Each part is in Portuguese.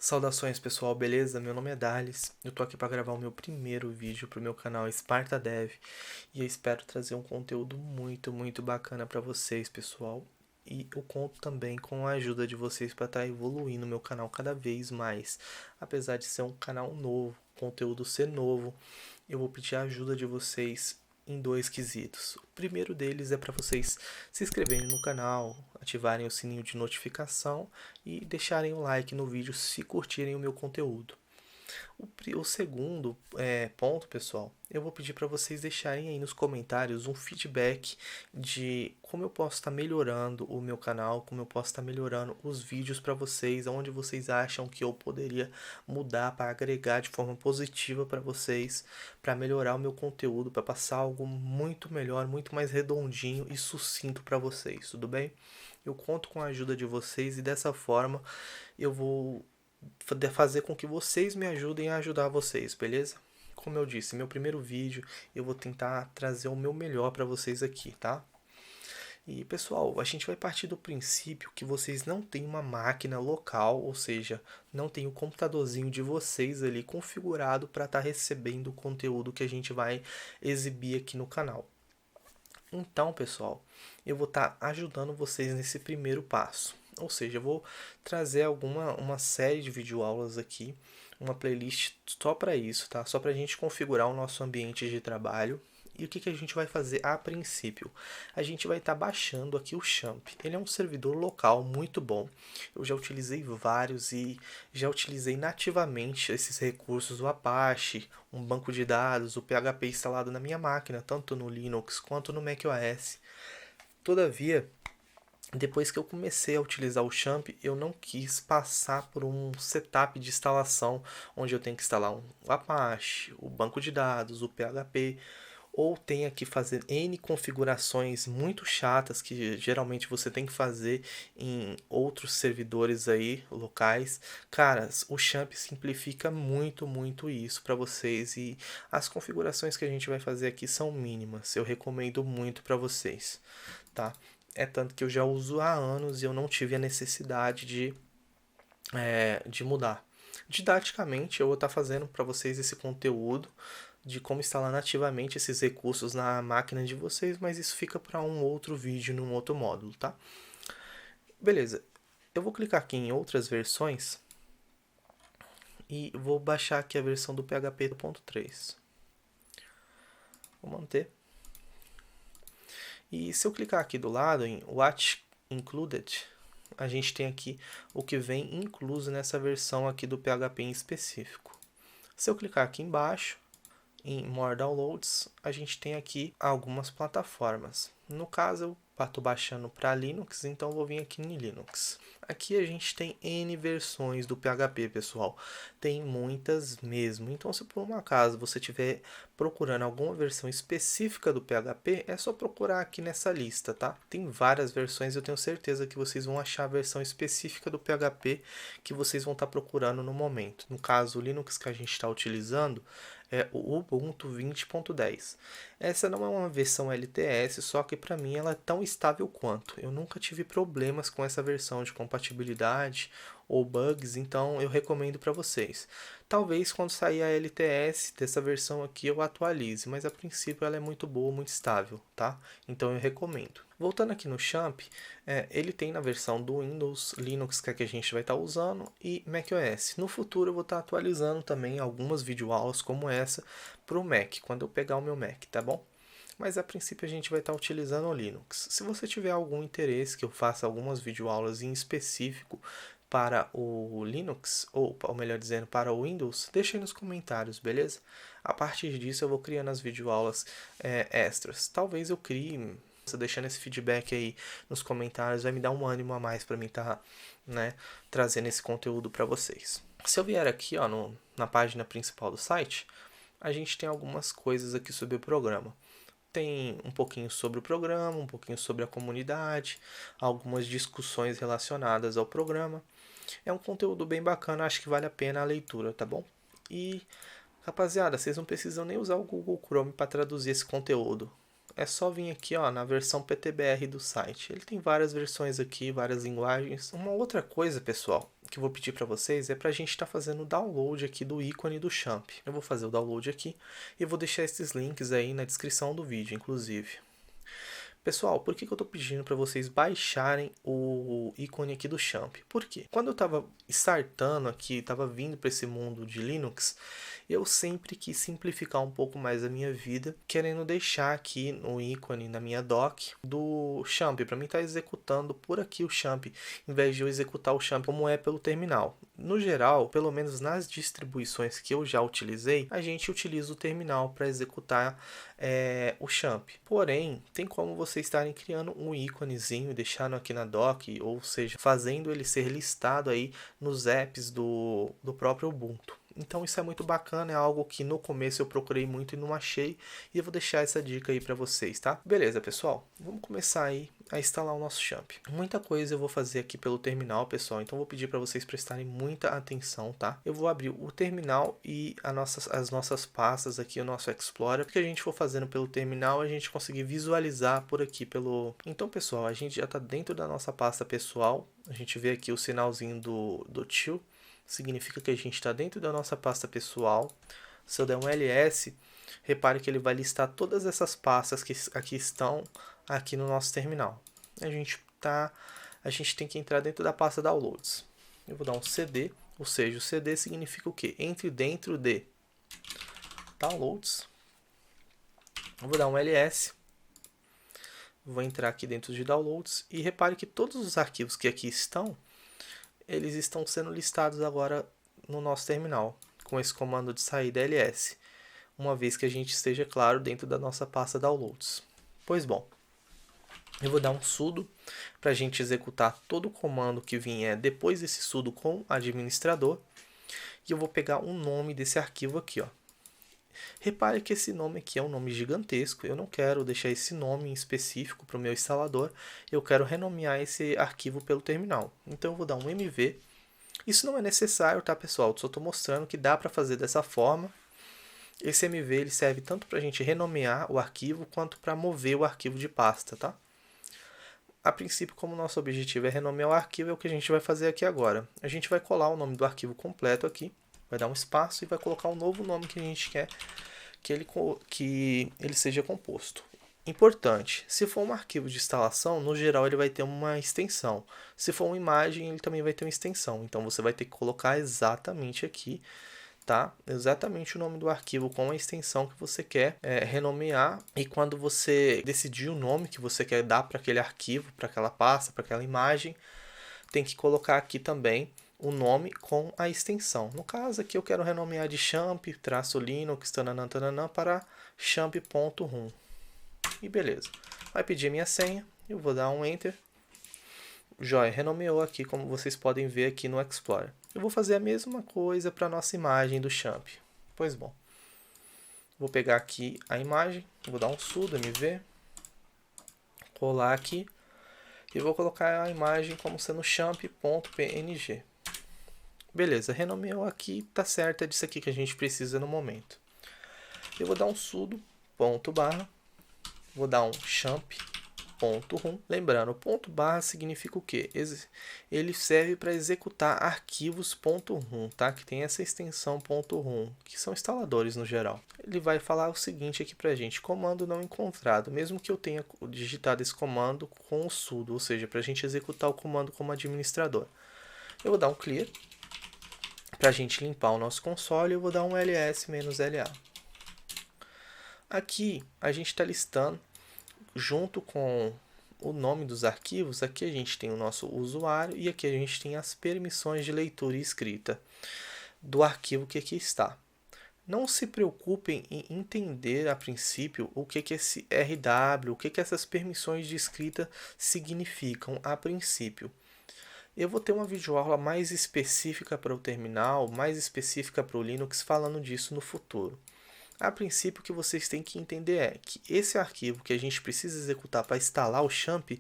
Saudações pessoal, beleza? Meu nome é Darlis, eu tô aqui para gravar o meu primeiro vídeo pro meu canal Sparta Dev e eu espero trazer um conteúdo muito bacana para vocês, pessoal. E eu conto também com a ajuda de vocês para estar evoluindo o meu canal cada vez mais. Apesar de ser um canal novo, conteúdo ser novo, eu vou pedir a ajuda de vocês em dois quesitos. O primeiro deles é para vocês se inscreverem no canal, ativarem o sininho de notificação e deixarem o like no vídeo se curtirem o meu conteúdo. O segundo ponto, pessoal, eu vou pedir para vocês deixarem aí nos comentários um feedback de como eu posso estar melhorando o meu canal, como eu posso estar melhorando os vídeos para vocês, onde vocês acham que eu poderia mudar para agregar de forma positiva para vocês, para melhorar o meu conteúdo, para passar algo muito melhor, muito mais redondinho e sucinto para vocês, tudo bem? Eu conto com a ajuda de vocês e dessa forma eu vou fazer com que vocês me ajudem a ajudar vocês, beleza? Como eu disse, meu primeiro vídeo, eu vou tentar trazer o meu melhor para vocês aqui, tá? E pessoal, a gente vai partir do princípio que vocês não têm uma máquina local, ou seja, não tem o computadorzinho de vocês ali configurado para estar recebendo o conteúdo que a gente vai exibir aqui no canal. Então, pessoal, eu vou estar ajudando vocês nesse primeiro passo. Ou seja, eu vou trazer uma série de videoaulas aqui, uma playlist só para isso, tá? Só para a gente configurar o nosso ambiente de trabalho. E o que a gente vai fazer a princípio? A gente vai estar baixando aqui o Champ. Ele é um servidor local muito bom. Eu já utilizei vários e já utilizei nativamente esses recursos, o Apache, um banco de dados, o PHP instalado na minha máquina, tanto no Linux quanto no macOS. Todavia, depois que eu comecei a utilizar o Champ, eu não quis passar por um setup de instalação onde eu tenho que instalar um Apache, o banco de dados, o PHP, ou tenha que fazer N configurações muito chatas que geralmente você tem que fazer em outros servidores aí locais. Cara, o Champ simplifica muito isso para vocês e as configurações que a gente vai fazer aqui são mínimas. Eu recomendo muito para vocês, tá? É tanto que eu já uso há anos e eu não tive a necessidade de mudar. Didaticamente, eu vou estar fazendo para vocês esse conteúdo de como instalar nativamente esses recursos na máquina de vocês, mas isso fica para um outro vídeo, num outro módulo, tá? Beleza, eu vou clicar aqui em outras versões e vou baixar aqui a versão do PHP 3. Vou manter. E se eu clicar aqui do lado em What Included, a gente tem aqui o que vem incluso nessa versão aqui do PHP em específico. Se eu clicar aqui embaixo, em More Downloads, a gente tem aqui algumas plataformas. No caso, eu estou baixando para Linux, então eu vou vir aqui em Linux. Aqui a gente tem N versões do PHP, pessoal. Tem muitas mesmo. Então, se por um acaso você estiver procurando alguma versão específica do PHP, é só procurar aqui nessa lista, tá? Tem várias versões, eu tenho certeza que vocês vão achar a versão específica do PHP que vocês vão estar procurando no momento. No caso, o Linux que a gente está utilizando é o Ubuntu 20.10. Essa não é uma versão LTS, só que para mim ela é tão estável quanto. Eu nunca tive problemas com essa versão de compatibilidade ou bugs, então eu recomendo para vocês. Talvez quando sair a LTS dessa versão aqui eu atualize, mas a princípio ela é muito boa, muito estável, tá? Então eu recomendo. Voltando aqui no Champ, ele tem na versão do Windows, Linux que é que a gente vai estar usando e macOS. No futuro eu vou estar atualizando também algumas videoaulas como essa para o Mac, quando eu pegar o meu Mac, tá bom? Mas a princípio a gente vai estar utilizando o Linux. Se você tiver algum interesse que eu faça algumas videoaulas em específico para o Linux, ou melhor dizendo, para o Windows, deixa aí nos comentários, beleza? A partir disso eu vou criando as videoaulas extras. Talvez eu crie, deixando esse feedback aí nos comentários, vai me dar um ânimo a mais para mim estar trazendo esse conteúdo para vocês. Se eu vier aqui na página principal do site, a gente tem algumas coisas aqui sobre o programa. Tem um pouquinho sobre o programa, um pouquinho sobre a comunidade, algumas discussões relacionadas ao programa. É um conteúdo bem bacana, acho que vale a pena a leitura, tá bom? E, rapaziada, vocês não precisam nem usar o Google Chrome para traduzir esse conteúdo. É só vir aqui na versão PTBR do site. Ele tem várias versões aqui, várias linguagens. Uma outra coisa, pessoal, que eu vou pedir para vocês é para a gente estar fazendo o download aqui do ícone do Champ. Eu vou fazer o download aqui e vou deixar esses links aí na descrição do vídeo, inclusive. Pessoal, por que eu estou pedindo para vocês baixarem o ícone aqui do Champ? Por quê? Quando eu estava startando aqui, estava vindo para esse mundo de Linux, eu sempre quis simplificar um pouco mais a minha vida, querendo deixar aqui no ícone, na minha dock, do Champ, para mim estar executando por aqui o Champ, em vez de eu executar o Champ como é pelo terminal. No geral, pelo menos nas distribuições que eu já utilizei, a gente utiliza o terminal para executar o Champ. Porém, tem como vocês estarem criando um íconezinho e deixando aqui na dock, ou seja, fazendo ele ser listado aí nos apps do próprio Ubuntu. Então isso é muito bacana, é algo que no começo eu procurei muito e não achei, e eu vou deixar essa dica aí para vocês, tá? Beleza, pessoal? Vamos começar aí a instalar o nosso Champ. Muita coisa eu vou fazer aqui pelo terminal, pessoal, então vou pedir para vocês prestarem muita atenção, tá? Eu vou abrir o terminal e as nossas pastas aqui, o nosso Explorer, porque a gente for fazendo pelo terminal, a gente conseguir visualizar por aqui pelo... Então, pessoal, a gente já está dentro da nossa pasta pessoal, a gente vê aqui o sinalzinho do tio, significa que a gente está dentro da nossa pasta pessoal. Se eu der um ls, repare que ele vai listar todas essas pastas que aqui estão aqui no nosso terminal. A gente tem que entrar dentro da pasta downloads. Eu vou dar um cd, ou seja, o cd significa o quê? Entre dentro de downloads. Eu vou dar um ls. Vou entrar aqui dentro de downloads e repare que todos os arquivos que aqui estão, eles estão sendo listados agora no nosso terminal, com esse comando de saída ls, uma vez que a gente esteja, claro, dentro da nossa pasta downloads. Pois bom, eu vou dar um sudo para a gente executar todo o comando que vier depois desse sudo com administrador, e eu vou pegar o nome desse arquivo aqui, ó. Repare que esse nome aqui é um nome gigantesco, eu não quero deixar esse nome em específico para o meu instalador, eu quero renomear esse arquivo pelo terminal. Então eu vou dar um mv, isso não é necessário, tá, pessoal? Eu só estou mostrando que dá para fazer dessa forma. Esse mv ele serve tanto para a gente renomear o arquivo, quanto para mover o arquivo de pasta, tá? A princípio, como o nosso objetivo é renomear o arquivo, é o que a gente vai fazer aqui agora. A gente vai colar o nome do arquivo completo aqui, vai dar um espaço e vai colocar um novo nome que a gente quer que ele seja composto. Importante, se for um arquivo de instalação, no geral ele vai ter uma extensão. Se for uma imagem, ele também vai ter uma extensão. Então você vai ter que colocar exatamente aqui, tá? Exatamente o nome do arquivo com a extensão que você quer renomear. E quando você decidir o nome que você quer dar para aquele arquivo, para aquela pasta, para aquela imagem, tem que colocar aqui também o nome com a extensão. No caso aqui eu quero renomear de champ-linux tananã, para champ.rum. E beleza. Vai pedir minha senha, eu vou dar um enter. Joia, renomeou aqui, como vocês podem ver aqui no Explorer. Eu vou fazer a mesma coisa para a nossa imagem do champ. Pois bom. Vou pegar aqui a imagem, vou dar um sudo mv, colar aqui e vou colocar a imagem como sendo champ.png. Beleza, renomeou aqui, tá certo, é disso aqui que a gente precisa no momento. Eu vou dar um sudo, ponto barra, vou dar um champ.rum. Lembrando, o ponto barra significa o quê? Ele serve para executar arquivos .rum, tá? Que tem essa extensão .rum, que são instaladores no geral. Ele vai falar o seguinte aqui pra gente: comando não encontrado, mesmo que eu tenha digitado esse comando com o sudo, ou seja, para a gente executar o comando como administrador. Eu vou dar um clear. Para a gente limpar o nosso console, eu vou dar um ls-la. Aqui a gente está listando, junto com o nome dos arquivos, aqui a gente tem o nosso usuário e aqui a gente tem as permissões de leitura e escrita do arquivo que aqui está. Não se preocupem em entender a princípio o que é esse RW, o que essas permissões de escrita significam a princípio. Eu vou ter uma videoaula mais específica para o terminal, mais específica para o Linux, falando disso no futuro. A princípio, o que vocês têm que entender é que esse arquivo que a gente precisa executar para instalar o Champ,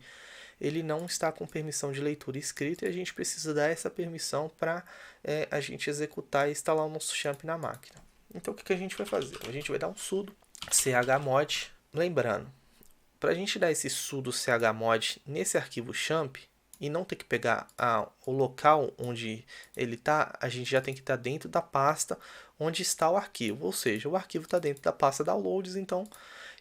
ele não está com permissão de leitura e escrita, e a gente precisa dar essa permissão para a gente executar e instalar o nosso Champ na máquina. Então, o que a gente vai fazer? A gente vai dar um sudo chmod. Lembrando, para a gente dar esse sudo chmod nesse arquivo Champ, e não ter que pegar o local onde ele está, a gente já tem que estar dentro da pasta onde está o arquivo. Ou seja, o arquivo está dentro da pasta downloads, então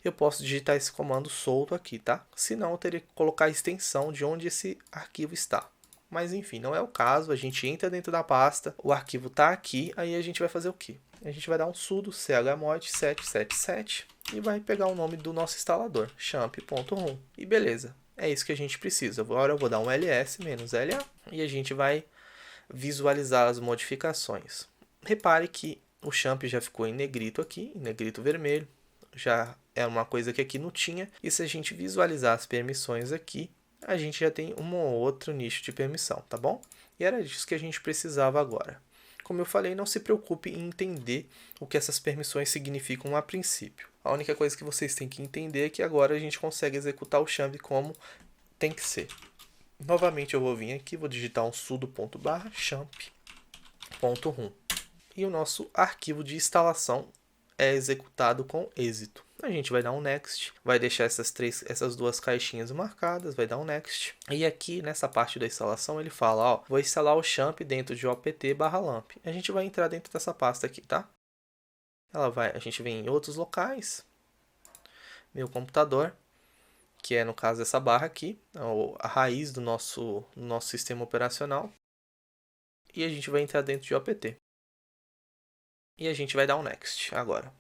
eu posso digitar esse comando solto aqui, tá? Senão eu teria que colocar a extensão de onde esse arquivo está. Mas enfim, não é o caso, a gente entra dentro da pasta, o arquivo está aqui, aí a gente vai fazer o quê? A gente vai dar um sudo chmod 777 e vai pegar o nome do nosso instalador, champ.rum. E beleza, é isso que a gente precisa. Agora eu vou dar um ls-la e a gente vai visualizar as modificações. Repare que o champ já ficou em negrito aqui, em negrito vermelho. Já é uma coisa que aqui não tinha. E se a gente visualizar as permissões aqui, a gente já tem um ou outro nicho de permissão, tá bom? E era disso que a gente precisava agora. Como eu falei, não se preocupe em entender o que essas permissões significam a princípio. A única coisa que vocês têm que entender é que agora a gente consegue executar o champ como tem que ser. Novamente eu vou vir aqui, vou digitar um sudo.champ.rum. E o nosso arquivo de instalação é executado com êxito. A gente vai dar um next, vai deixar essas duas caixinhas marcadas, vai dar um next. E aqui nessa parte da instalação ele fala, ó, vou instalar o champ dentro de opt/lamp. A gente vai entrar dentro dessa pasta aqui, tá? A gente vem em outros locais, meu computador, que é no caso essa barra aqui, a raiz do nosso sistema operacional. E a gente vai entrar dentro de opt. E a gente vai dar um next agora.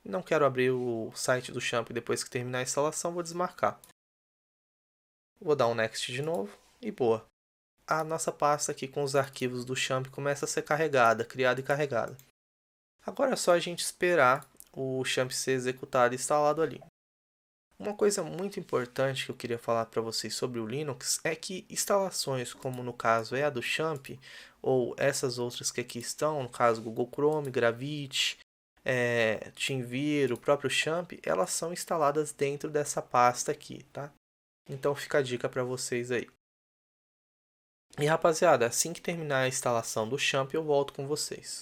Não quero abrir o site do Champ depois que terminar a instalação, vou desmarcar. Vou dar um next de novo e boa. A nossa pasta aqui com os arquivos do Champ começa a ser carregada, criada e carregada. Agora é só a gente esperar o Champ ser executado e instalado ali. Uma coisa muito importante que eu queria falar para vocês sobre o Linux é que instalações como no caso é a do Champ, ou essas outras que aqui estão, no caso Google Chrome, Gravity, TeamViewer, o próprio Champ, elas são instaladas dentro dessa pasta aqui, tá? Então fica a dica para vocês aí. E rapaziada, assim que terminar a instalação do Champ eu volto com vocês.